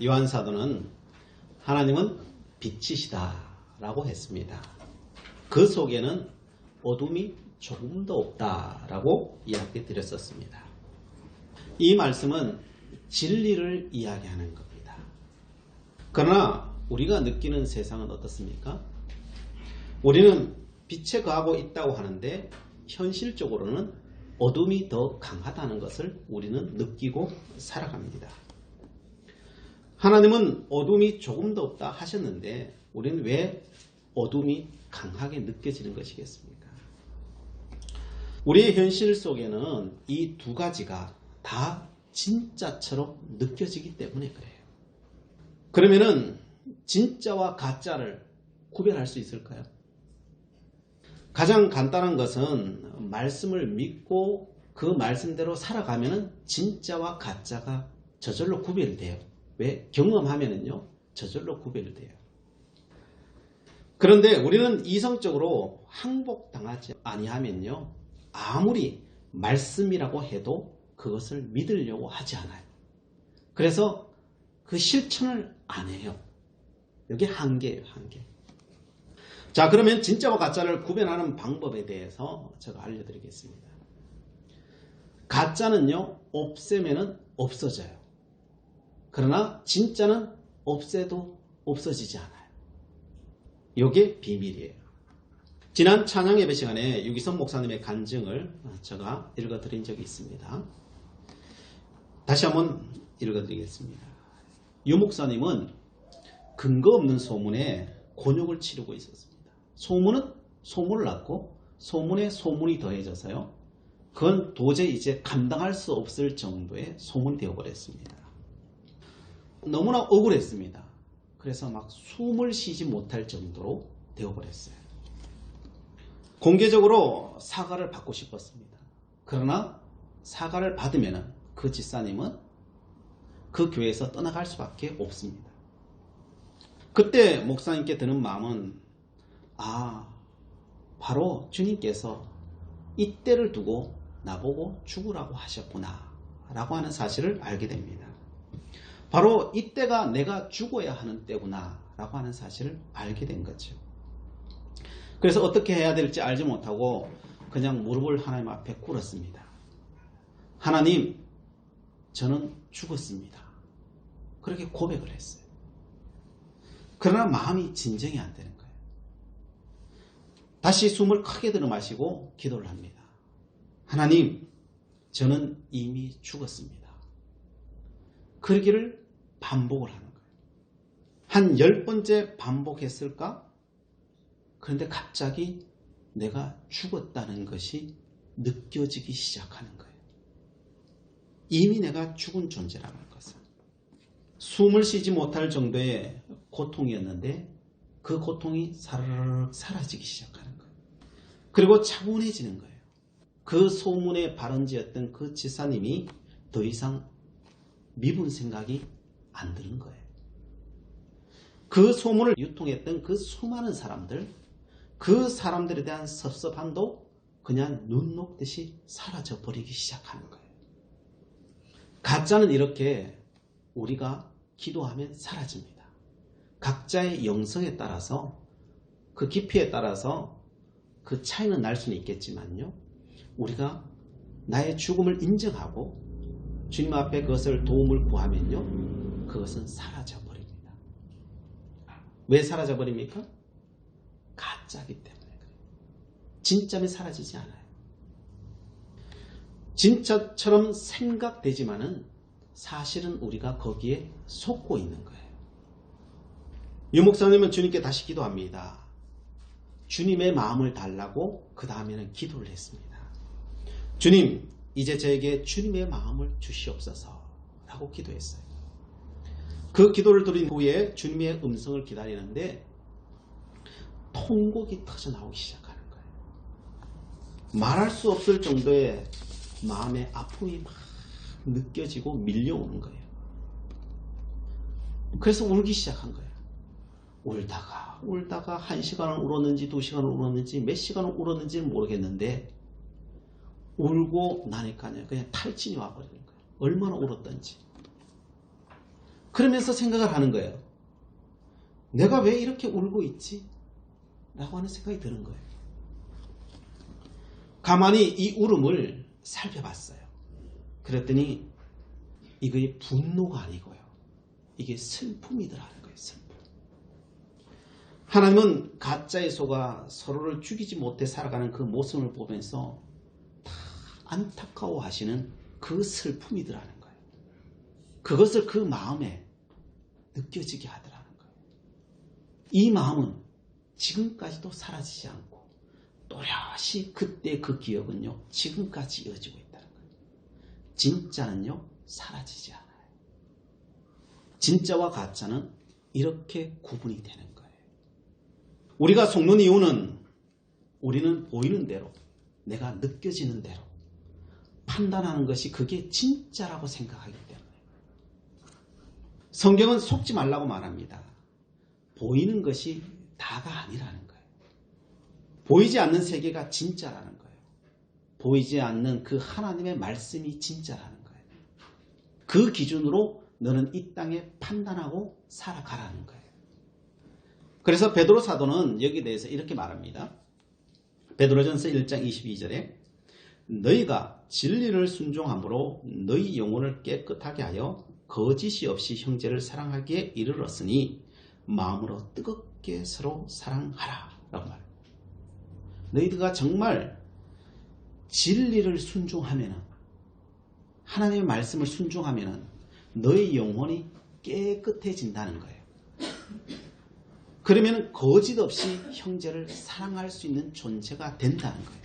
요한 사도는 하나님은 빛이시다 라고 했습니다. 그 속에는 어둠이 조금도 없다 라고 이야기 드렸었습니다. 이 말씀은 진리를 이야기하는 겁니다. 그러나 우리가 느끼는 세상은 어떻습니까? 우리는 빛에 거하고 있다고 하는데 현실적으로는 어둠이 더 강하다는 것을 우리는 느끼고 살아갑니다. 하나님은 어둠이 조금도 없다 하셨는데 우리는 왜 어둠이 강하게 느껴지는 것이겠습니까? 우리의 현실 속에는 이 두 가지가 다 진짜처럼 느껴지기 때문에 그래요. 그러면은 진짜와 가짜를 구별할 수 있을까요? 가장 간단한 것은 말씀을 믿고 그 말씀대로 살아가면은 진짜와 가짜가 저절로 구별돼요. 왜? 경험하면은요, 저절로 구별돼요. 그런데 우리는 이성적으로 항복당하지 아니하면요, 아무리 말씀이라고 해도 그것을 믿으려고 하지 않아요. 그래서 그 실천을 안 해요. 이게 한계예요, 한계. 자, 그러면 진짜와 가짜를 구별하는 방법에 대해서 제가 알려드리겠습니다. 가짜는요, 없애면은 없어져요. 그러나 진짜는 없애도 없어지지 않아요. 이게 비밀이에요. 지난 찬양 예배 시간에 유기성 목사님의 간증을 제가 읽어드린 적이 있습니다. 다시 한번 읽어드리겠습니다. 유 목사님은 근거 없는 소문에 곤욕을 치르고 있었습니다. 소문은 소문을 낳고 소문에 소문이 더해져서요. 그건 도저히 이제 감당할 수 없을 정도의 소문이 되어버렸습니다. 너무나 억울했습니다. 그래서 막 숨을 쉬지 못할 정도로 되어버렸어요. 공개적으로 사과를 받고 싶었습니다. 그러나 사과를 받으면 그 집사님은 그 교회에서 떠나갈 수밖에 없습니다. 그때 목사님께 드는 마음은 바로 주님께서 이때를 두고 나보고 죽으라고 하셨구나 라고 하는 사실을 알게 됩니다. 바로 이때가 내가 죽어야 하는 때구나 라고 하는 사실을 알게 된 거죠. 그래서 어떻게 해야 될지 알지 못하고 그냥 무릎을 하나님 앞에 꿇었습니다. 하나님, 저는 죽었습니다. 그렇게 고백을 했어요. 그러나 마음이 진정이 안 되는 거예요. 다시 숨을 크게 들어 마시고 기도를 합니다. 하나님, 저는 이미 죽었습니다. 그러기를 반복을 하는 거예요. 한 10번째 반복했을까? 그런데 갑자기 내가 죽었다는 것이 느껴지기 시작하는 거예요. 이미 내가 죽은 존재라는 것은. 숨을 쉬지 못할 정도의 고통이었는데 그 고통이 사르르 사라지기 시작하는 거예요. 그리고 차분해지는 거예요. 그 소문의 발원지였던 그 지사님이 더 이상 미분 생각이 안 드는 거예요. 그 소문을 유통했던 그 수많은 사람들, 그 사람들에 대한 섭섭함도 그냥 눈 녹듯이 사라져 버리기 시작하는 거예요. 가짜는 이렇게 우리가 기도하면 사라집니다. 각자의 영성에 따라서 그 깊이에 따라서 그 차이는 날 수는 있겠지만요. 우리가 나의 죽음을 인정하고 주님 앞에 그것을 도움을 구하면요. 그것은 사라져 버립니다. 왜 사라져 버립니까? 가짜기 때문에 그래요. 진짜면 사라지지 않아요. 진짜처럼 생각되지만은 사실은 우리가 거기에 속고 있는 거예요. 유 목사님은 주님께 다시 기도합니다. 주님의 마음을 달라고 그 다음에는 기도를 했습니다. 주님, 이제 저에게 주님의 마음을 주시옵소서 라고 기도했어요. 그 기도를 드린 후에 주님의 음성을 기다리는데 통곡이 터져 나오기 시작하는 거예요. 말할 수 없을 정도의 마음의 아픔이 막 느껴지고 밀려오는 거예요. 그래서 울기 시작한 거예요. 울다가 1시간을 울었는지 2시간을 울었는지 몇 시간을 울었는지는 모르겠는데 울고 나니까요 그냥 탈진이 와버리는 거예요. 얼마나 울었던지. 그러면서 생각을 하는 거예요. 내가 왜 이렇게 울고 있지? 라고 하는 생각이 드는 거예요. 가만히 이 울음을 살펴봤어요. 그랬더니 이게 분노가 아니고요. 이게 슬픔이더라는 거예요. 슬픔. 하나님은 가짜의 소가 서로를 죽이지 못해 살아가는 그 모습을 보면서 다 안타까워하시는 그 슬픔이더라는 거예요. 그것을 그 마음에 느껴지게 하더라는 거예요. 이 마음은 지금까지도 사라지지 않고 또렷이 그때 그 기억은요 지금까지 이어지고 있다는 거예요. 진짜는요 사라지지 않아요. 진짜와 가짜는 이렇게 구분이 되는 거예요. 우리가 속는 이유는 우리는 보이는 대로, 내가 느껴지는 대로 판단하는 것이 그게 진짜라고 생각하기 때문에. 성경은 속지 말라고 말합니다. 보이는 것이 다가 아니라는 거예요. 보이지 않는 세계가 진짜라는 거예요. 보이지 않는 그 하나님의 말씀이 진짜라는 거예요. 그 기준으로 너는 이 땅에 판단하고 살아가라는 거예요. 그래서 베드로 사도는 여기에 대해서 이렇게 말합니다. 베드로전서 1장 22절에 너희가 진리를 순종함으로 너희 영혼을 깨끗하게 하여 거짓이 없이 형제를 사랑하기에 이르렀으니 마음으로 뜨겁게 서로 사랑하라 라고 말합니다. 너희들가 정말 진리를 순종하면, 하나님의 말씀을 순종하면 너희 영혼이 깨끗해진다는 거예요. 그러면 거짓 없이 형제를 사랑할 수 있는 존재가 된다는 거예요.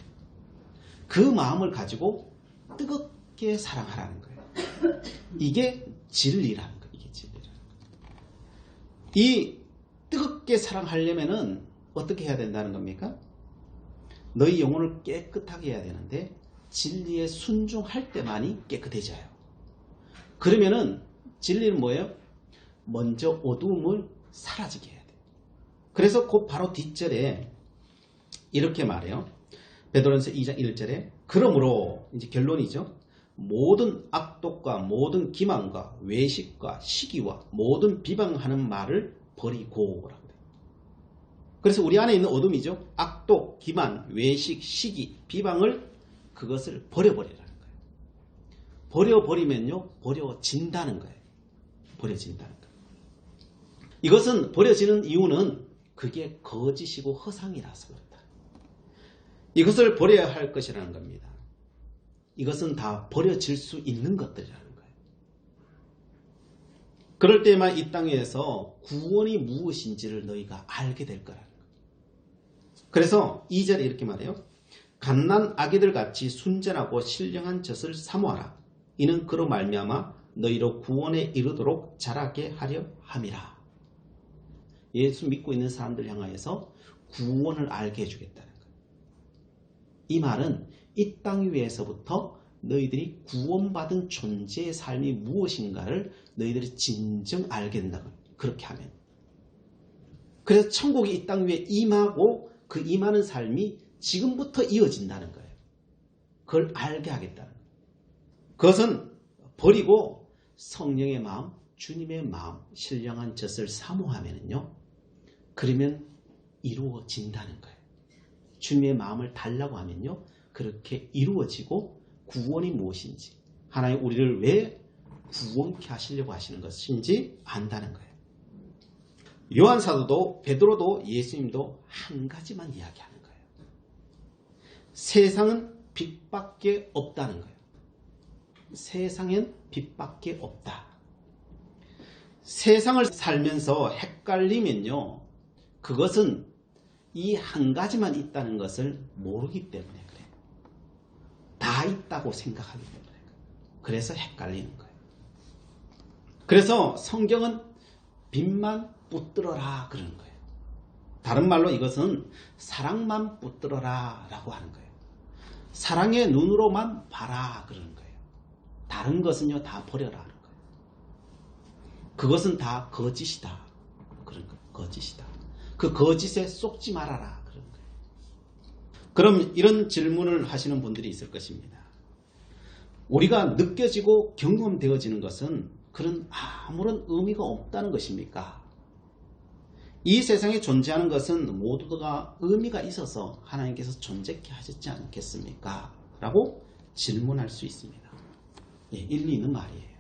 그 마음을 가지고 뜨겁게 사랑하라는 거예요. 이게 진리라는 거예요. 이게 진리라는 거예요. 이 뜨겁게 사랑하려면은 어떻게 해야 된다는 겁니까? 너희 영혼을 깨끗하게 해야 되는데 진리에 순종할 때만이 깨끗해져요. 그러면은 진리는 뭐예요? 먼저 어두움을 사라지게 해야 돼요. 그래서 그 바로 뒷절에 이렇게 말해요. 베드로전서 2장 1절에 그러므로 이제 결론이죠. 모든 악독과 모든 기만과 외식과 시기와 모든 비방하는 말을 버리고 라고 돼요. 그래서 우리 안에 있는 어둠이죠. 악독, 기만, 외식, 시기, 비방을 그것을 버려버리라는 거예요. 버려버리면요. 버려진다는 거예요. 버려진다는 거예요. 이것은 버려지는 이유는 그게 거짓이고 허상이라서 그렇다. 이것을 버려야 할 것이라는 겁니다. 이것은 다 버려질 수 있는 것들이라는 거예요. 그럴 때만 이 땅에서 구원이 무엇인지를 너희가 알게 될 거라는 거예요. 그래서 2절에 이렇게 말해요. 갓난 아기들 같이 순전하고 신령한 젖을 사모하라. 이는 그로 말미암아 너희로 구원에 이르도록 자라게 하려 함이라. 예수 믿고 있는 사람들 향하여서 구원을 알게 해주겠다는 거예요. 이 말은 이 땅 위에서부터 너희들이 구원받은 존재의 삶이 무엇인가를 너희들이 진정 알게 된다고. 그렇게 하면. 그래서 천국이 이 땅 위에 임하고 그 임하는 삶이 지금부터 이어진다는 거예요. 그걸 알게 하겠다는 거예요. 그것은 버리고 성령의 마음, 주님의 마음, 신령한 젖을 사모하면요. 그러면 이루어진다는 거예요. 주님의 마음을 달라고 하면요. 그렇게 이루어지고 구원이 무엇인지, 하나님 우리를 왜 구원케 하시려고 하시는 것인지 안다는 거예요. 요한 사도도 베드로도 예수님도 한 가지만 이야기하는 거예요. 세상은 빛밖에 없다는 거예요. 세상엔 빛밖에 없다. 세상을 살면서 헷갈리면요. 그것은 이 한 가지만 있다는 것을 모르기 때문에 그래요. 다 있다고 생각하기 때문에 그래요. 그래서 헷갈리는 거예요. 그래서 성경은 빛만 붙들어라 그러는 거예요. 다른 말로 이것은 사랑만 붙들어라 라고 하는 거예요. 사랑의 눈으로만 봐라 그러는 거예요. 다른 것은요 다 버려라 하는 거예요. 그것은 다 거짓이다. 그런 거예요. 거짓이다. 그 거짓에 속지 말아라 그런 거예요. 그럼 이런 질문을 하시는 분들이 있을 것입니다. 우리가 느껴지고 경험되어지는 것은 그런 아무런 의미가 없다는 것입니까? 이 세상에 존재하는 것은 모두가 의미가 있어서 하나님께서 존재케 하셨지 않겠습니까? 라고 질문할 수 있습니다. 예, 일리 있는 말이에요.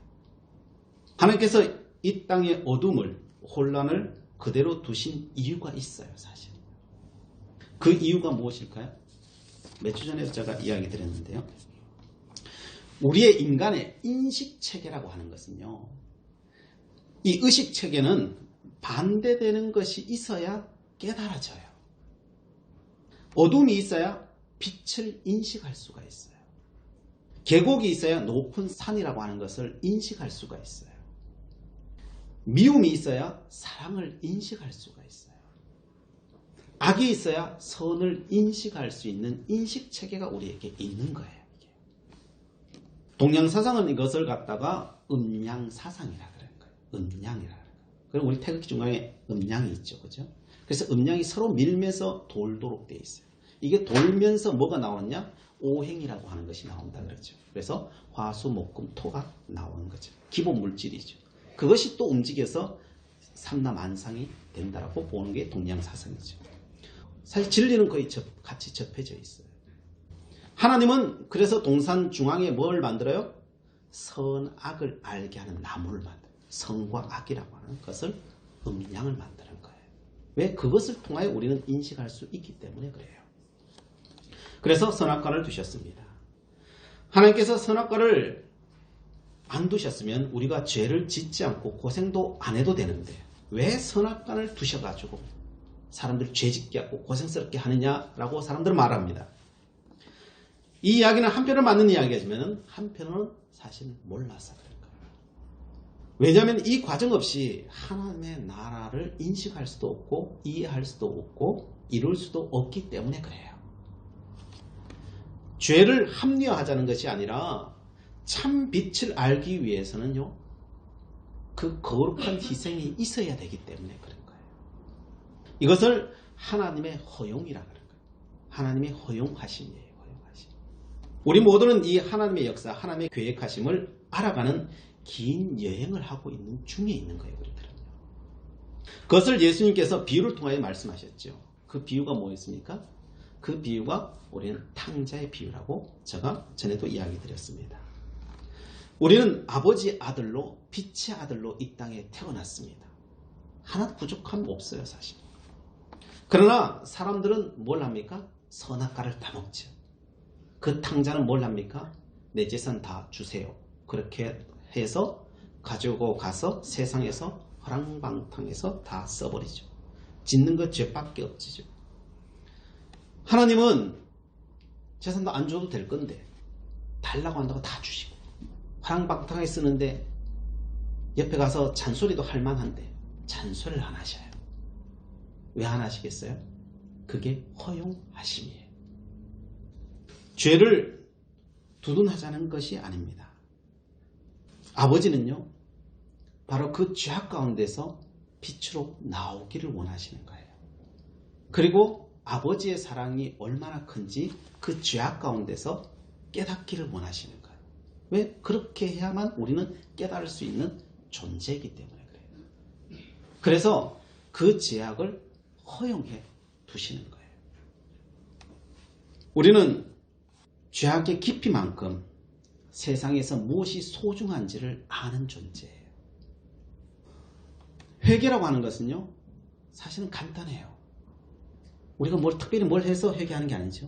하나님께서 이 땅의 어둠을, 혼란을 그대로 두신 이유가 있어요, 사실. 그 이유가 무엇일까요? 몇 주 전에 제가 이야기 드렸는데요. 우리의 인간의 인식체계라고 하는 것은요, 이 의식체계는 반대되는 것이 있어야 깨달아져요. 어둠이 있어야 빛을 인식할 수가 있어요. 계곡이 있어야 높은 산이라고 하는 것을 인식할 수가 있어요. 미움이 있어야 사랑을 인식할 수가 있어요. 악이 있어야 선을 인식할 수 있는 인식체계가 우리에게 있는 거예요. 동양사상은 이것을 갖다가 음양사상이라 그러는 거예요. 음양이라. 그럼 우리 태극기 중간에 음양이 있죠. 그죠? 그래서 음양이 서로 밀면서 돌도록 되어 있어요. 이게 돌면서 뭐가 나왔냐? 오행이라고 하는 것이 나온다 그러죠. 그래서 화수, 목금, 토가 나오는 거죠. 기본 물질이죠. 그것이 또 움직여서 삼라만상이 된다라고 보는 게 동양사상이죠. 사실 진리는 거의 같이 접해져 있어요. 하나님은 그래서 동산 중앙에 뭘 만들어요? 선악을 알게 하는 나무를 만들어요. 선과 악이라고 하는 것을 음양을 만드는 거예요. 왜? 그것을 통하여 우리는 인식할 수 있기 때문에 그래요. 그래서 선악과를 두셨습니다. 하나님께서 선악과를 안 두셨으면 우리가 죄를 짓지 않고 고생도 안 해도 되는데 왜 선악과를 두셔가지고 사람들 죄짓게 하고 고생스럽게 하느냐라고 사람들은 말합니다. 이 이야기는 한편으로 맞는 이야기지만 한편으로는 사실 몰라서 그런 거예요. 왜냐하면 이 과정 없이 하나님의 나라를 인식할 수도 없고 이해할 수도 없고 이룰 수도 없기 때문에 그래요. 죄를 합리화하자는 것이 아니라 참 빛을 알기 위해서는요, 그 거룩한 희생이 있어야 되기 때문에 그런 거예요. 이것을 하나님의 허용이라 그런 거예요. 하나님의 허용하심이에요. 허용하심. 우리 모두는 이 하나님의 역사, 하나님의 계획하심을 알아가는 긴 여행을 하고 있는 중에 있는 거예요. 우리들은요. 그것을 예수님께서 비유를 통하여 말씀하셨죠. 그 비유가 뭐였습니까? 그 비유가 우리는 탕자의 비유라고 제가 전에도 이야기 드렸습니다. 우리는 아버지의 아들로, 빛의 아들로 이 땅에 태어났습니다. 하나도 부족함이 없어요, 사실. 그러나 사람들은 뭘 합니까? 선악과를 다 먹죠. 그 탕자는 뭘 합니까? 내 재산 다 주세요. 그렇게 해서 가지고 가서 세상에서 허랑방탕해서 다 써버리죠. 짓는 것 죄밖에 없지죠. 하나님은 재산도 안 줘도 될 건데 달라고 한다고 다 주시고 허랑방탕하게 쓰는데 옆에 가서 잔소리도 할 만한데 잔소리를 안 하셔요. 왜 안 하시겠어요? 그게 허용하심이에요. 죄를 두둔하자는 것이 아닙니다. 아버지는요, 바로 그 죄악 가운데서 빛으로 나오기를 원하시는 거예요. 그리고 아버지의 사랑이 얼마나 큰지 그 죄악 가운데서 깨닫기를 원하시는 거예요. 왜? 그렇게 해야만 우리는 깨달을 수 있는 존재이기 때문에 그래요. 그래서 그 죄악을 허용해 두시는 거예요. 우리는 죄악의 깊이만큼 세상에서 무엇이 소중한지를 아는 존재예요. 회개라고 하는 것은요, 사실은 간단해요. 우리가 특별히 뭘 해서 회개하는 게 아니죠.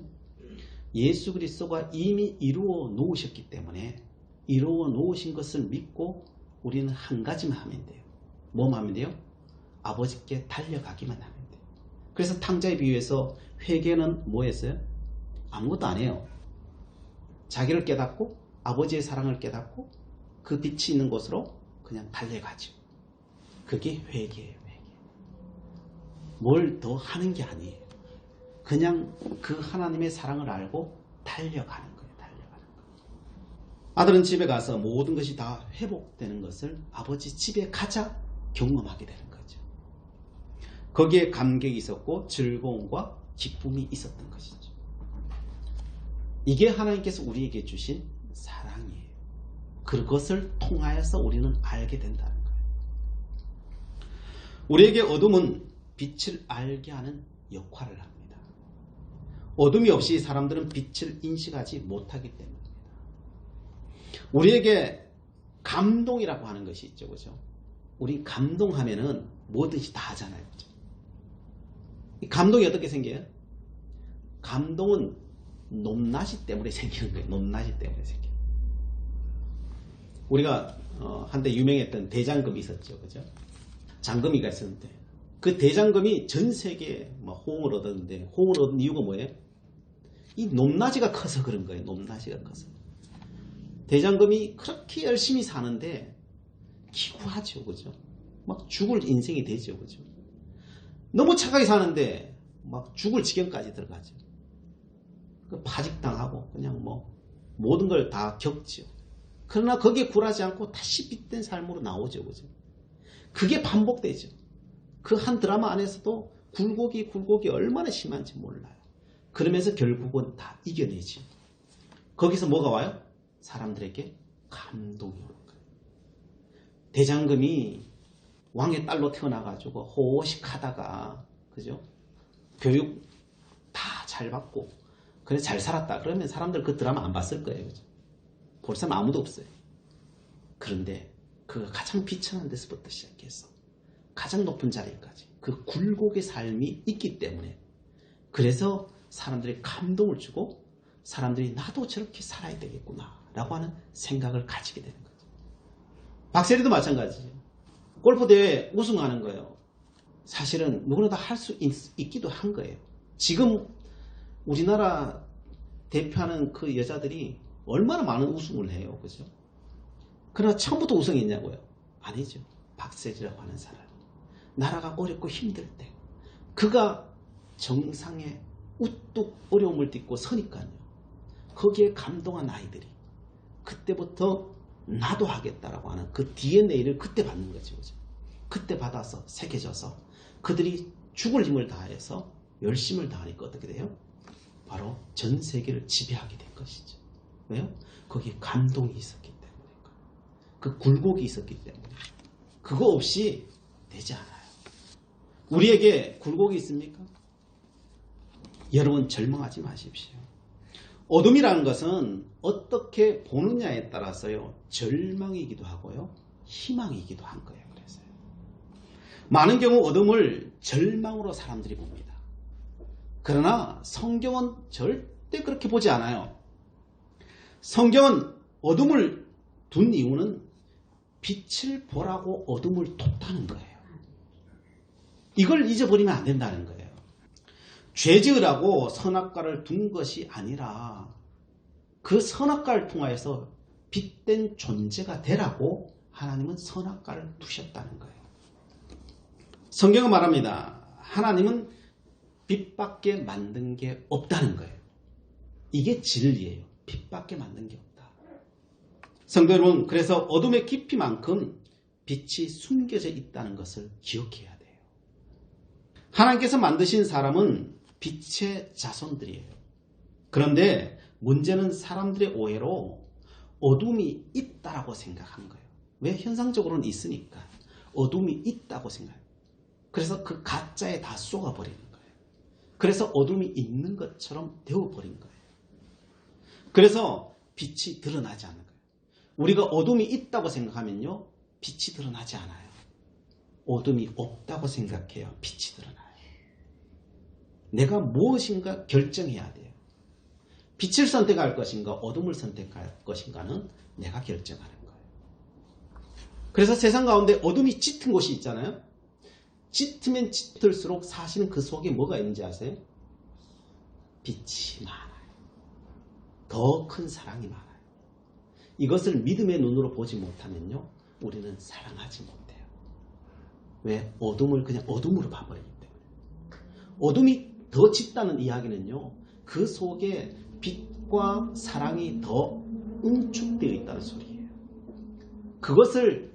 예수 그리스도가 이미 이루어 놓으셨기 때문에 이루어 놓으신 것을 믿고 우리는 한 가지만 하면 돼요. 뭐만 하면 돼요? 아버지께 달려가기만 하면 돼요. 그래서 탕자의 비유에서 회개는 뭐 했어요? 아무것도 안 해요. 자기를 깨닫고 아버지의 사랑을 깨닫고 그 빛이 있는 곳으로 그냥 달려가죠. 그게 회개예요. 회개. 뭘 더 하는 게 아니에요. 그냥 그 하나님의 사랑을 알고 달려가는 거예요. 달려가는 거예요. 아들은 집에 가서 모든 것이 다 회복되는 것을 아버지 집에 가자 경험하게 되는 거죠. 거기에 감격이 있었고 즐거움과 기쁨이 있었던 것이죠. 이게 하나님께서 우리에게 주신 사랑이에요. 그것을 통하여서 우리는 알게 된다는 거예요. 우리에게 어둠은 빛을 알게 하는 역할을 합니다. 어둠이 없이 사람들은 빛을 인식하지 못하기 때문입니다. 우리에게 감동이라고 하는 것이 있죠. 그죠? 우리 감동하면은 뭐든지 다 하잖아요. 그죠? 감동이 어떻게 생겨요? 감동은 높낮이 때문에 생기는 거예요. 높낮이 때문에 생겨요. 우리가 한때 유명했던 대장금이 있었죠. 그죠? 장금이가 있었는데 그 대장금이 전 세계에 호응을 얻었는데, 호응을 얻은 이유가 뭐예요? 이 높낮이가 커서 그런 거예요. 높낮이가 커서. 대장금이 그렇게 열심히 사는데 기구하죠. 그죠? 막 죽을 인생이 되죠. 그죠? 너무 착하게 사는데 막 죽을 지경까지 들어가죠. 파직당하고 그냥 모든 걸 다 겪죠. 그러나 거기에 굴하지 않고 다시 빛된 삶으로 나오죠. 그죠? 그게 반복되죠. 그 한 드라마 안에서도 굴곡이 얼마나 심한지 몰라요. 그러면서 결국은 다 이겨내죠. 거기서 뭐가 와요? 사람들에게 감동이 오는 거예요. 대장금이 왕의 딸로 태어나가지고 호식하다가, 그죠? 교육 다 잘 받고, 그래 잘 살았다. 그러면 사람들 그 드라마 안 봤을 거예요. 그죠? 볼 사람 아무도 없어요. 그런데 그 가장 비천한 데서부터 시작해서 가장 높은 자리까지 그 굴곡의 삶이 있기 때문에, 그래서 사람들이 감동을 주고 사람들이 나도 저렇게 살아야 되겠구나 라고 하는 생각을 가지게 되는 거죠. 박세리도 마찬가지죠. 골프대회 우승하는 거예요. 사실은 누구나 다 할 수 있기도 한 거예요. 지금 우리나라 대표하는 그 여자들이 얼마나 많은 우승을 해요. 그죠? 그러나 처음부터 우승했냐고요? 아니죠. 박세리라고 하는 사람. 나라가 어렵고 힘들 때 그가 정상에 우뚝 어려움을 딛고 서니까요. 거기에 감동한 아이들이 그때부터 나도 하겠다라고 하는 그 DNA를 그때 받는 거죠. 그죠? 그때 받아서 새겨져서 그들이 죽을 힘을 다해서 열심을 다하니까 어떻게 돼요? 바로 전 세계를 지배하게 된 것이죠. 왜요? 거기에 감동이 있었기 때문에, 그 굴곡이 있었기 때문에. 그거 없이 되지 않아요. 우리에게 굴곡이 있습니까? 여러분 절망하지 마십시오. 어둠이라는 것은 어떻게 보느냐에 따라서요, 절망이기도 하고요, 희망이기도 한 거예요. 그래서요. 많은 경우 어둠을 절망으로 사람들이 봅니다. 그러나 성경은 절대 그렇게 보지 않아요. 성경은 어둠을 둔 이유는 빛을 보라고 어둠을 뒀다는 거예요. 이걸 잊어버리면 안 된다는 거예요. 죄 지으라고 선악과를 둔 것이 아니라 그 선악과를 통하여서 빛된 존재가 되라고 하나님은 선악과를 두셨다는 거예요. 성경은 말합니다. 하나님은 빛밖에 만든 게 없다는 거예요. 이게 진리예요. 빛밖에 만든 게 없다. 성도 여러분, 그래서 어둠의 깊이만큼 빛이 숨겨져 있다는 것을 기억해야 돼요. 하나님께서 만드신 사람은 빛의 자손들이에요. 그런데 문제는 사람들의 오해로 어둠이 있다라고 생각하는 거예요. 왜? 현상적으로는 있으니까. 어둠이 있다고 생각해요. 그래서 그 가짜에 다 쏘아버리는 거예요. 그래서 어둠이 있는 것처럼 되어버린 거예요. 그래서 빛이 드러나지 않는 거예요. 우리가 어둠이 있다고 생각하면요, 빛이 드러나지 않아요. 어둠이 없다고 생각해야 빛이 드러나요. 내가 무엇인가 결정해야 돼요. 빛을 선택할 것인가 어둠을 선택할 것인가는 내가 결정하는 거예요. 그래서 세상 가운데 어둠이 짙은 곳이 있잖아요. 짙으면 짙을수록 사실은 그 속에 뭐가 있는지 아세요? 빛이 많아요. 더 큰 사랑이 많아요. 이것을 믿음의 눈으로 보지 못하면요, 우리는 사랑하지 못해요. 왜? 어둠을 그냥 어둠으로 봐버리기 때문에. 어둠이 더 짙다는 이야기는요, 그 속에 빛과 사랑이 더 응축되어 있다는 소리예요. 그것을,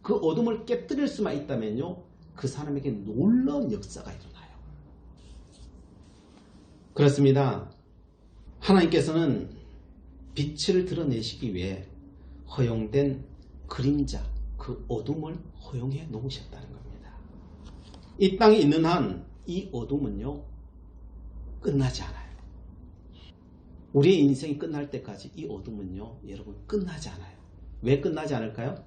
그 어둠을 깨뜨릴 수만 있다면요, 그 사람에게 놀라운 역사가 일어나요. 그렇습니다. 하나님께서는 빛을 드러내시기 위해 허용된 그림자, 그 어둠을 허용해 놓으셨다는 겁니다. 이 땅에 있는 한 이 어둠은요, 끝나지 않아요. 우리의 인생이 끝날 때까지 이 어둠은요, 여러분 끝나지 않아요. 왜 끝나지 않을까요?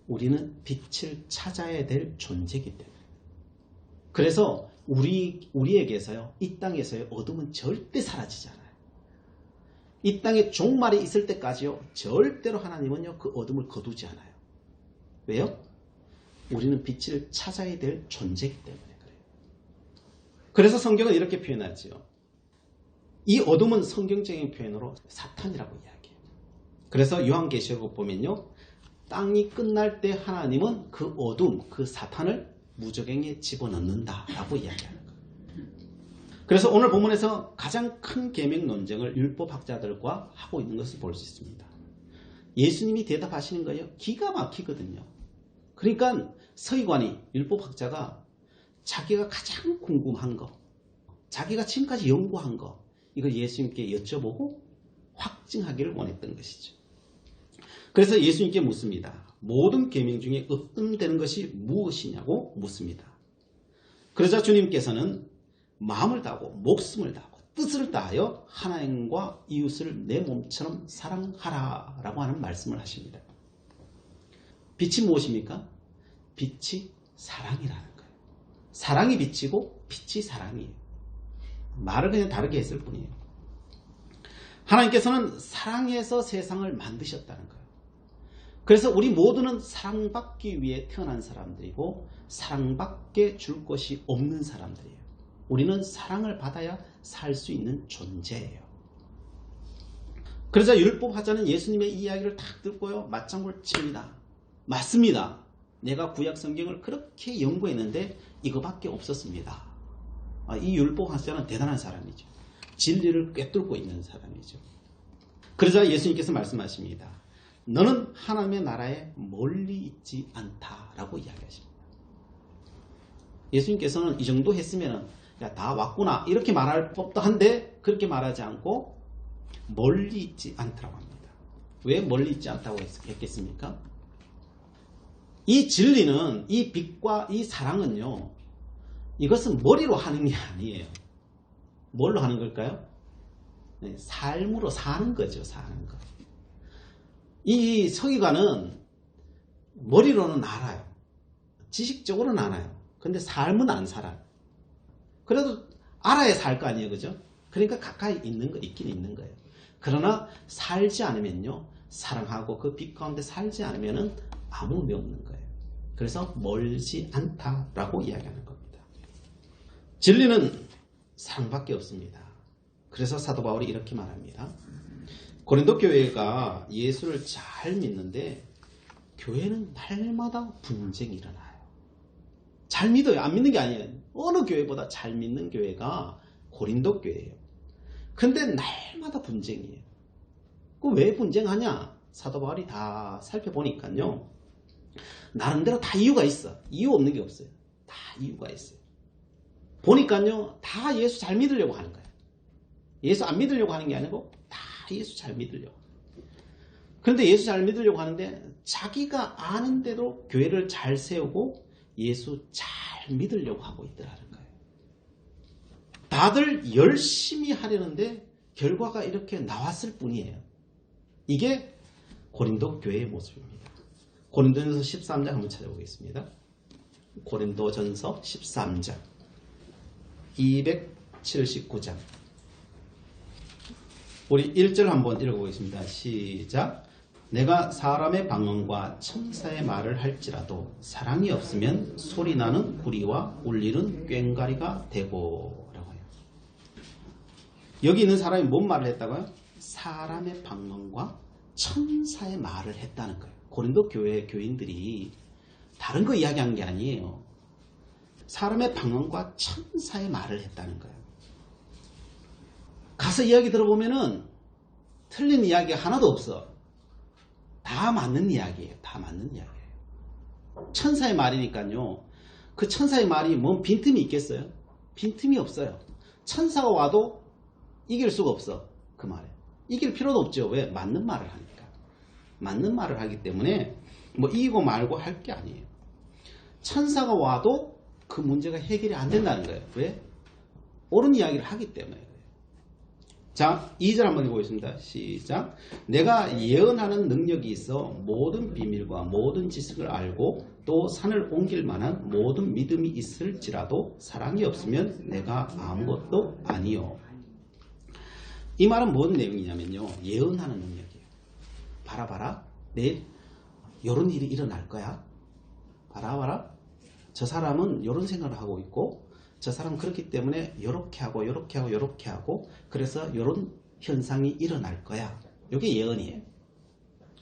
우리는 빛을 찾아야 될 존재이기 때문에. 그래서 우리에게서요, 이 땅에서요, 어둠은 절대 사라지지 않아요. 이 땅에 종말이 있을 때까지요, 절대로 하나님은요, 그 어둠을 거두지 않아요. 왜요? 우리는 빛을 찾아야 될 존재이기 때문에 그래요. 그래서 성경은 이렇게 표현하지요. 이 어둠은 성경적인 표현으로 사탄이라고 이야기해요. 그래서 요한계시록 보면요, 땅이 끝날 때 하나님은 그 어둠, 그 사탄을 무저갱에 집어넣는다라고 이야기하는 거예요. 그래서 오늘 본문에서 가장 큰 계명 논쟁을 율법학자들과 하고 있는 것을 볼 수 있습니다. 예수님이 대답하시는 거예요. 기가 막히거든요. 그러니까 서기관이, 율법학자가 자기가 가장 궁금한 거, 자기가 지금까지 연구한 거, 이걸 예수님께 여쭤보고 확증하기를 원했던 것이죠. 그래서 예수님께 묻습니다. 모든 계명 중에 으뜸되는 것이 무엇이냐고 묻습니다. 그러자 주님께서는 마음을 다하고 목숨을 다하고 뜻을 다하여 하나님과 이웃을 내 몸처럼 사랑하라 라고 하는 말씀을 하십니다. 빛이 무엇입니까? 빛이 사랑이라는 거예요. 사랑이 빛이고 빛이 사랑이에요. 말을 그냥 다르게 했을 뿐이에요. 하나님께서는 사랑해서 세상을 만드셨다는 거예요. 그래서 우리 모두는 사랑받기 위해 태어난 사람들이고 사랑받게 줄 것이 없는 사람들이에요. 우리는 사랑을 받아야 살 수 있는 존재예요. 그러자 율법학자는 예수님의 이야기를 딱 듣고요, 맞장구를 칩니다. 맞습니다. 내가 구약 성경을 그렇게 연구했는데 이거밖에 없었습니다. 이 율법학자는 대단한 사람이죠. 진리를 꿰뚫고 있는 사람이죠. 그러자 예수님께서 말씀하십니다. 너는 하나님의 나라에 멀리 있지 않다라고 이야기하십니다. 예수님께서는 이 정도 했으면 야, 다 왔구나 이렇게 말할 법도 한데 그렇게 말하지 않고 멀리 있지 않다고 합니다. 왜 멀리 있지 않다고 했겠습니까? 이 진리는, 이 빛과 이 사랑은요, 이것은 머리로 하는 게 아니에요. 뭘로 하는 걸까요? 네, 삶으로 사는 거죠. 사는 거. 이 서기관은 머리로는 알아요. 지식적으로는 알아요. 근데 삶은 안 살아요. 그래도 알아야 살 거 아니에요. 그죠? 그러니까 가까이 있긴 있는 거예요. 그러나 살지 않으면요, 사랑하고 그 빛 가운데 살지 않으면은 아무 의미 없는 거예요. 그래서 멀지 않다라고 이야기하는 겁니다. 진리는 사랑밖에 없습니다. 그래서 사도 바울이 이렇게 말합니다. 고린도 교회가 예수를 잘 믿는데 교회는 날마다 분쟁이 일어나요. 잘 믿어요. 안 믿는 게 아니에요. 어느 교회보다 잘 믿는 교회가 고린도 교회예요. 근데 날마다 분쟁이에요. 그 왜 분쟁하냐? 사도 바울이 다 살펴보니까요, 나름대로 다 이유가 있어. 이유 없는 게 없어요. 다 이유가 있어요. 보니까요, 다 예수 잘 믿으려고 하는 거예요. 예수 안 믿으려고 하는 게 아니고 다 예수 잘 믿으려고. 그런데 예수 잘 믿으려고 하는데 자기가 아는 대로 교회를 잘 세우고 예수 잘 믿으려고 하고 있더라는 거예요. 다들 열심히 하려는데 결과가 이렇게 나왔을 뿐이에요. 이게 고린도 교회의 모습입니다. 고린도전서 13장 한번 찾아보겠습니다. 고린도전서 13장 279장 우리 1절 한번 읽어보겠습니다. 시작. 내가 사람의 방언과 천사의 말을 할지라도 사랑이 없으면 소리나는 구리와 울리는 꽹과리가 되고 라고 해요. 여기 있는 사람이 뭔 말을 했다고요? 사람의 방언과 천사의 말을 했다는 거예요. 고린도 교회 교인들이 다른 거 이야기한 게 아니에요. 사람의 방언과 천사의 말을 했다는 거예요. 가서 이야기 들어보면은 틀린 이야기가 하나도 없어. 다 맞는 이야기예요. 다 맞는 이야기예요. 천사의 말이니까요. 그 천사의 말이 뭔 빈틈이 있겠어요? 빈틈이 없어요. 천사가 와도 이길 수가 없어. 그 말에. 이길 필요도 없죠. 왜? 맞는 말을 하니까. 맞는 말을 하기 때문에 뭐 이기고 말고 할 게 아니에요. 천사가 와도 그 문제가 해결이 안 된다는 거예요. 왜? 옳은 이야기를 하기 때문에. 자, 2절 한번 읽어보겠습니다. 시작. 내가 예언하는 능력이 있어 모든 비밀과 모든 지식을 알고 또 산을 옮길 만한 모든 믿음이 있을지라도 사랑이 없으면 내가 아무것도 아니요. 이 말은 뭔 내용이냐면요. 예언하는 능력이에요. 봐라. 내일 이런 일이 일어날 거야. 봐라. 저 사람은 이런 생각을 하고 있고 저 사람은 그렇기 때문에 이렇게 하고 그래서 이런 현상이 일어날 거야. 이게 예언이에요.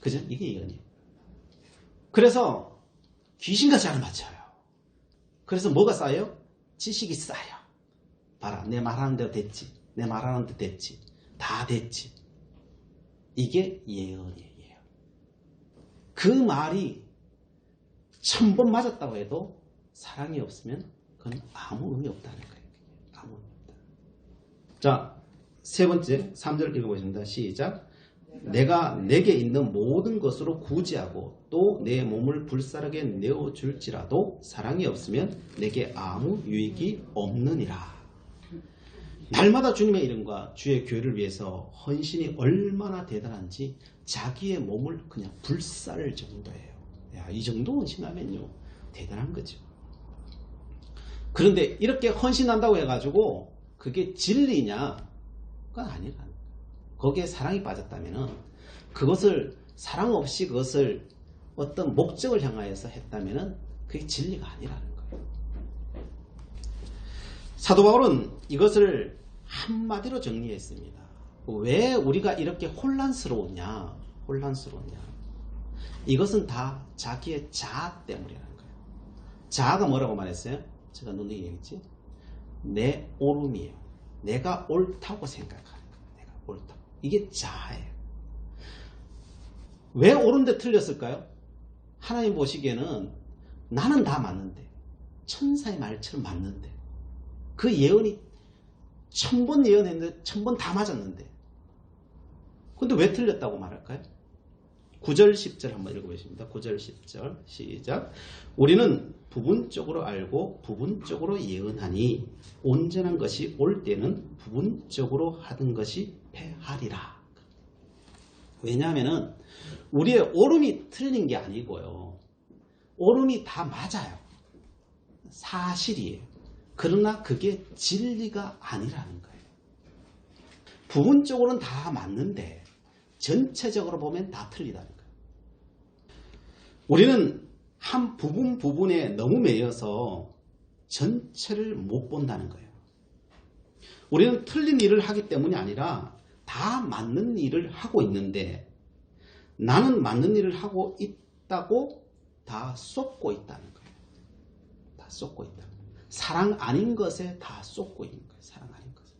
그죠? 이게 예언이에요. 그래서 귀신같이 알아맞혀요. 그래서 뭐가 쌓여요? 지식이 쌓여. 봐라. 내 말하는 대로 됐지. 내 말하는 대로 됐지. 다 됐지. 이게 예언이에요. 그 말이 1000번 맞았다고 해도 사랑이 없으면 그건 아무 의미 없다는 거예요. 아무 의미 없다. 자, 세 번째 3절 읽어보겠습니다. 시작. 내가 내게 있는 모든 것으로 구제하고 또 내 몸을 불사르게 내어줄지라도 사랑이 없으면 내게 아무 유익이 없느니라. 날마다 주님의 이름과 주의 교회를 위해서 헌신이 얼마나 대단한지 자기의 몸을 그냥 불사를 정도예요. 야, 이 정도 헌신하면요 대단한 거죠. 그런데 이렇게 헌신한다고 해가지고 그게 진리냐? 그건 아니라는 거예요. 거기에 사랑이 빠졌다면은 그것을 사랑 없이 그것을 어떤 목적을 향하여서 했다면은 그게 진리가 아니라는 거예요. 사도 바울은 이것을 한마디로 정리했습니다. 왜 우리가 이렇게 혼란스러웠냐? 이것은 다 자기의 자아 때문이라는 거예요. 자아가 뭐라고 말했어요? 제가 눈에 얘기했지? 내 옳음이에요. 내가 옳다고 생각하는 거예요. 내가 옳다고. 이게 자아예요. 왜 옳은데 틀렸을까요? 하나님 보시기에는 나는 다 맞는데, 천사의 말처럼 맞는데, 그 예언이 1000번 예언했는데 1000번 다 맞았는데, 근데 왜 틀렸다고 말할까요? 9절 10절 한번 읽어보겠습니다. 9절 10절 시작. 우리는 부분적으로 알고 부분적으로 예언하니 온전한 것이 올 때는 부분적으로 하던 것이 패하리라. 왜냐하면 우리의 옳음이 틀린 게 아니고요. 옳음이 다 맞아요. 사실이에요. 그러나 그게 진리가 아니라는 거예요. 부분적으로는 다 맞는데 전체적으로 보면 다 틀리다는 거예요. 우리는 한 부분에 너무 매여서 전체를 못 본다는 거예요. 우리는 틀린 일을 하기 때문이 아니라 다 맞는 일을 하고 있는데 나는 맞는 일을 하고 있다고 다 쏟고 있다는 거예요. 다 쏟고 있다. 사랑 아닌 것에 다 쏟고 있는 거예요. 사랑 아닌 것에.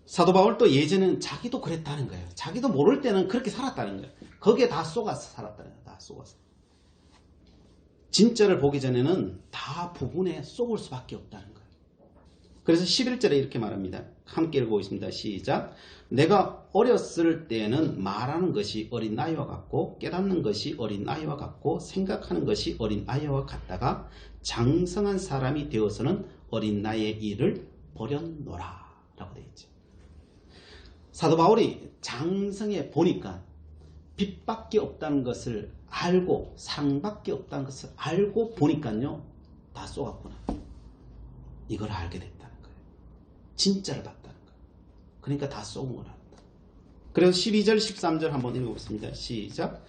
사도 바울 또 예전에는 자기도 그랬다는 거예요. 자기도 모를 때는 그렇게 살았다는 거예요. 거기에 다 쏟아서 살았다는 거예요. 다 쏟아서. 진짜를 보기 전에는 다 부분에 쏟을 수밖에 없다는 거예요. 그래서 11절에 이렇게 말합니다. 함께 읽어보겠습니다. 시작. 내가 어렸을 때는 말하는 것이 어린 아이와 같고 깨닫는 것이 어린 아이와 같고 생각하는 것이 어린 아이와 같다가 장성한 사람이 되어서는 어린 나이의 일을 버렸노라 라고 되어 있죠. 사도 바울이 장성해 보니까 빛밖에 없다는 것을 알고 사랑밖에 없다는 것을 알고 보니까요 다 쏘았구나. 이걸 알게 됐다는 거예요. 진짜를 봤다는 거예요. 그러니까 다 쏘은 거랍니다. 그래서 12절 13절 한번 읽어보겠습니다. 시작.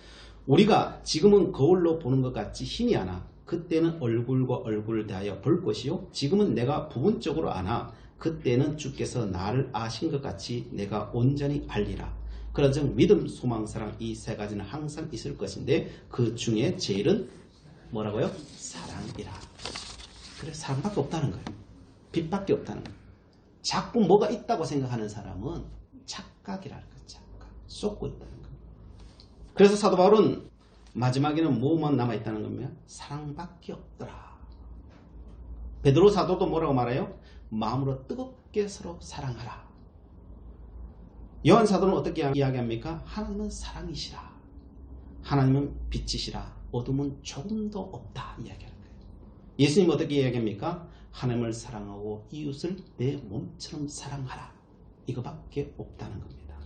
우리가 지금은 거울로 보는 것 같이 힘이 아나 그때는 얼굴과 얼굴을 대하여 볼 것이요 지금은 내가 부분적으로 아나 그때는 주께서 나를 아신 것 같이 내가 온전히 알리라. 그런즉 믿음, 소망, 사랑 이 세 가지는 항상 있을 것인데 그 중에 제일은 뭐라고요? 사랑이라. 그래서 사랑밖에 없다는 거예요. 빛밖에 없다는 거예요. 자꾸 뭐가 있다고 생각하는 사람은 착각이라는 거예요. 착각. 쏟고 있다는 거예요. 그래서 사도 바울은 마지막에는 뭐만 남아있다는 겁니다. 사랑밖에 없더라. 베드로 사도도 뭐라고 말해요? 마음으로 뜨겁게 서로 사랑하라. 요한 사도는 어떻게 이야기합니까? 하나님은 사랑이시라. 하나님은 빛이시라 어둠은 조금도 없다 이야기하는 거예요. 예수님 어떻게 이야기합니까? 하나님을 사랑하고 이웃을 내 몸처럼 사랑하라. 이거밖에 없다는 겁니다.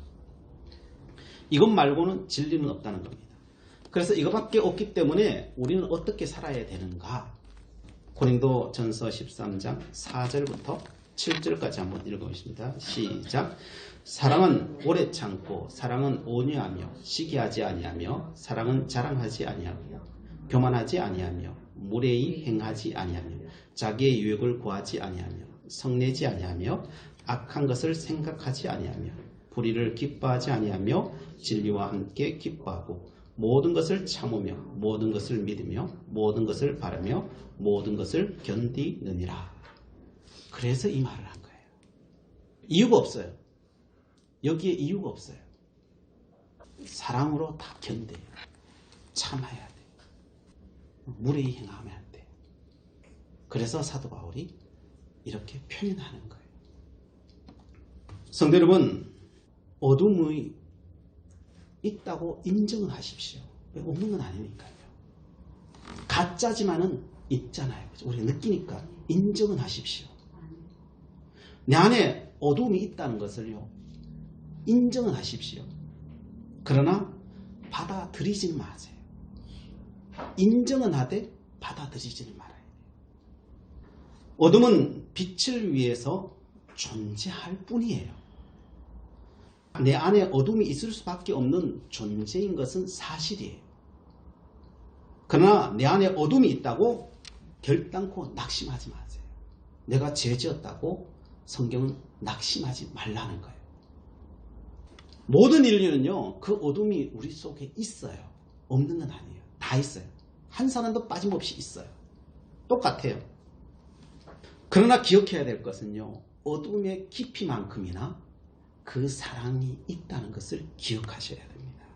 이것 말고는 진리는 없다는 겁니다. 그래서 이거밖에 없기 때문에 우리는 어떻게 살아야 되는가? 고린도전서 13장 4절부터 7절까지 한번 읽어보겠습니다. 시작. 사랑은 오래 참고 사랑은 온유하며 시기하지 아니하며 사랑은 자랑하지 아니하며 교만하지 아니하며 무례히 행하지 아니하며 자기의 유익을 구하지 아니하며 성내지 아니하며 악한 것을 생각하지 아니하며 불의를 기뻐하지 아니하며 진리와 함께 기뻐하고 모든 것을 참으며 모든 것을 믿으며 모든 것을 바라며 모든 것을 견디느니라. 그래서 이 말을 한 거예요. 이유가 없어요. 여기에 이유가 없어요. 사랑으로 다 견뎌요. 참아야 돼. 무례히 행하면 안 돼. 그래서 사도 바울이 이렇게 표현하는 거예요. 성도 여러분, 어둠이 있다고 인정을 하십시오. 왜 없는 건 아니니까요. 가짜지만은 있잖아요. 우리가 느끼니까 인정은 하십시오. 내 안에 어둠이 있다는 것을요, 인정은 하십시오. 그러나 받아들이지는 마세요. 인정은 하되 받아들이지는 말아야 돼요. 어둠은 빛을 위해서 존재할 뿐이에요. 내 안에 어둠이 있을 수밖에 없는 존재인 것은 사실이에요. 그러나 내 안에 어둠이 있다고 결단코 낙심하지 마세요. 내가 죄지었다고 성경은 낙심하지 말라는 거예요. 모든 인류는요, 그 어둠이 우리 속에 있어요. 없는 건 아니에요. 다 있어요. 한 사람도 빠짐없이 있어요. 똑같아요. 그러나 기억해야 될 것은요, 어둠의 깊이만큼이나 그 사랑이 있다는 것을 기억하셔야 됩니다.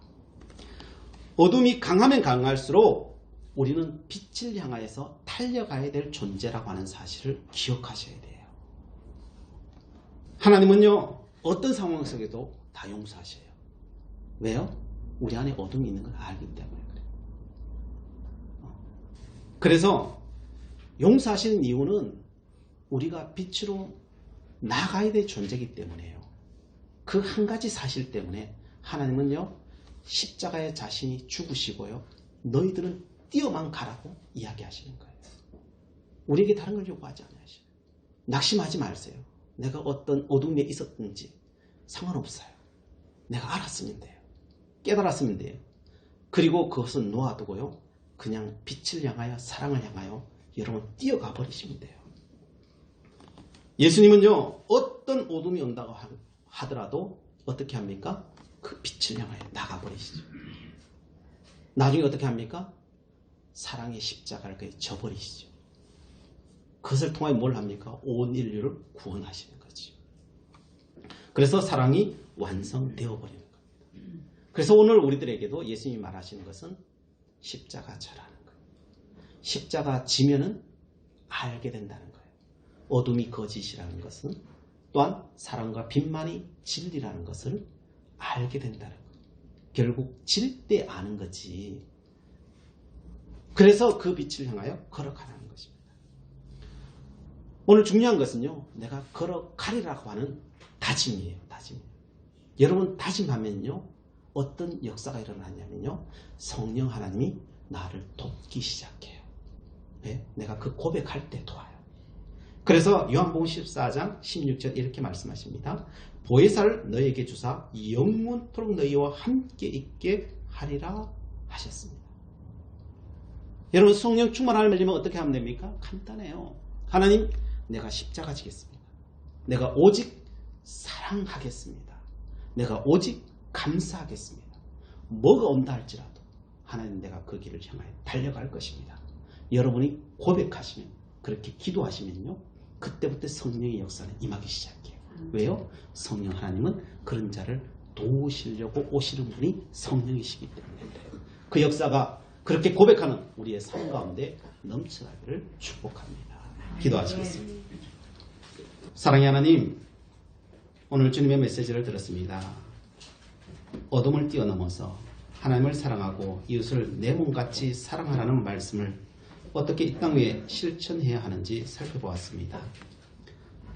어둠이 강하면 강할수록 우리는 빛을 향하여서 달려가야 될 존재라고 하는 사실을 기억하셔야 돼요. 하나님은요, 어떤 상황 속에도 다 용서하셔요. 왜요? 우리 안에 어둠이 있는 걸 알기 때문에 그래요. 그래서 용서하시는 이유는 우리가 빛으로 나가야 될 존재이기 때문에요. 그 한 가지 사실 때문에 하나님은요, 십자가에 자신이 죽으시고요, 너희들은 뛰어만 가라고 이야기하시는 거예요. 우리에게 다른 걸 요구하지 않으셔요. 낙심하지 마세요. 내가 어떤 어둠에 있었든지 상관없어요. 내가 알았으면 돼요. 깨달았으면 돼요. 그리고 그것은 놓아두고요, 그냥 빛을 향하여 사랑을 향하여 여러분 뛰어가 버리시면 돼요. 예수님은요, 어떤 어둠이 온다고 하더라도 어떻게 합니까? 그 빛을 향하여 나가버리시죠. 나중에 어떻게 합니까? 사랑의 십자가를 그에 져버리시죠. 그것을 통하여 뭘 합니까? 온 인류를 구원하시는 거죠. 그래서 사랑이 완성되어 버리는 겁니다. 그래서 오늘 우리들에게도 예수님이 말하시는 것은 십자가 져라는 거예요. 십자가 지면은 알게 된다는 거예요. 어둠이 거짓이라는 것은, 또한 사랑과 빛만이 진리라는 것을 알게 된다는 거예요. 결국 질 때 아는 거지. 그래서 그 빛을 향하여 걸어가라는 것입니다. 오늘 중요한 것은요, 내가 걸어가리라고 하는 다짐이에요. 다짐. 여러분 다짐하면요, 어떤 역사가 일어나냐면요, 성령 하나님이 나를 돕기 시작해요. 네? 내가 그 고백할 때 도와요. 그래서 요한복음 14장 16절 이렇게 말씀하십니다. 보혜사를 너희에게 주사 영원토록 너희와 함께 있게 하리라 하셨습니다. 여러분, 성령 충만하려면 어떻게 하면 됩니까? 간단해요. 하나님, 내가 십자가 지겠습니다. 내가 오직 사랑하겠습니다. 내가 오직 감사하겠습니다. 뭐가 온다 할지라도 하나님, 내가 그 길을 향하여 달려갈 것입니다. 여러분이 고백하시면, 그렇게 기도하시면요, 그때부터 성령의 역사는 임하기 시작해요. 왜요? 성령 하나님은 그런 자를 도우시려고 오시는 분이 성령이시기 때문에 그래요. 그 역사가 그렇게 고백하는 우리의 삶 가운데 넘쳐나기를 축복합니다. 기도하시겠습니다. 사랑의 하나님, 오늘 주님의 메시지를 들었습니다. 어둠을 뛰어넘어서 하나님을 사랑하고 이웃을 내 몸같이 사랑하라는 말씀을 어떻게 이 땅 위에 실천해야 하는지 살펴보았습니다.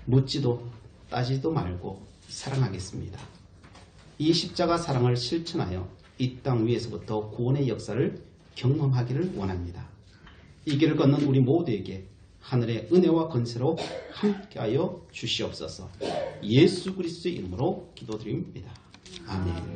묻지도 따지도 말고 사랑하겠습니다. 이 십자가 사랑을 실천하여 이 땅 위에서부터 구원의 역사를 경험하기를 원합니다. 이 길을 걷는 우리 모두에게 하늘의 은혜와 건세로 함께하여 주시옵소서. 예수 그리스도의 이름으로 기도드립니다. 아멘.